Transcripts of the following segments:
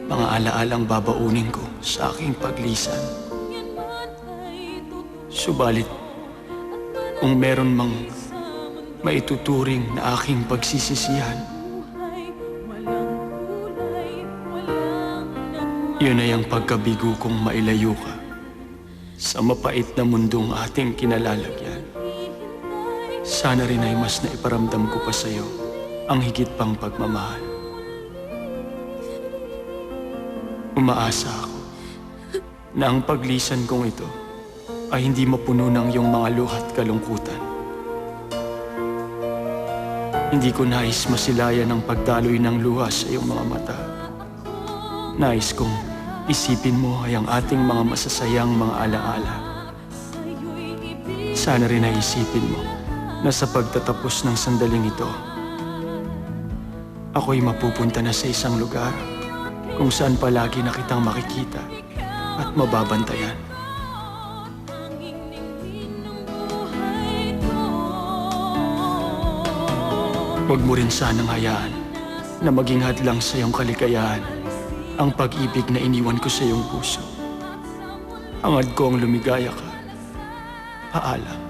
Mga alaalang babaunin ko sa aking paglisan. Subalit, kung meron mang maituturing na aking pagsisisihan, yun ay ang pagkabigo kong mailayo ka sa mapait na mundong ating kinalalagyan. Sana rin ay mas naiparamdam ko pa sa'yo ang higit pang pagmamahal. Umaasa ako na ang paglisan kong ito ay hindi mapuno ng iyong mga luha't kalungkutan. Hindi ko nais masilayan ang pagdaloy ng luha sa iyong mga mata. Nais kong isipin mo ay ang ating mga masasayang mga alaala. Sana rin ay isipin mo na sa pagtatapos ng sandaling ito, ako'y mapupunta na sa isang lugar kung saan palagi na kitang makikita at mababantayan. Huwag mo rin sanang hayaan na maging hadlang sa iyong kaligayahan ang pag-ibig na iniwan ko sa iyong puso. Hangad ko ang lumigaya ka. Paalam.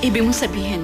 Ibig mong sabihin,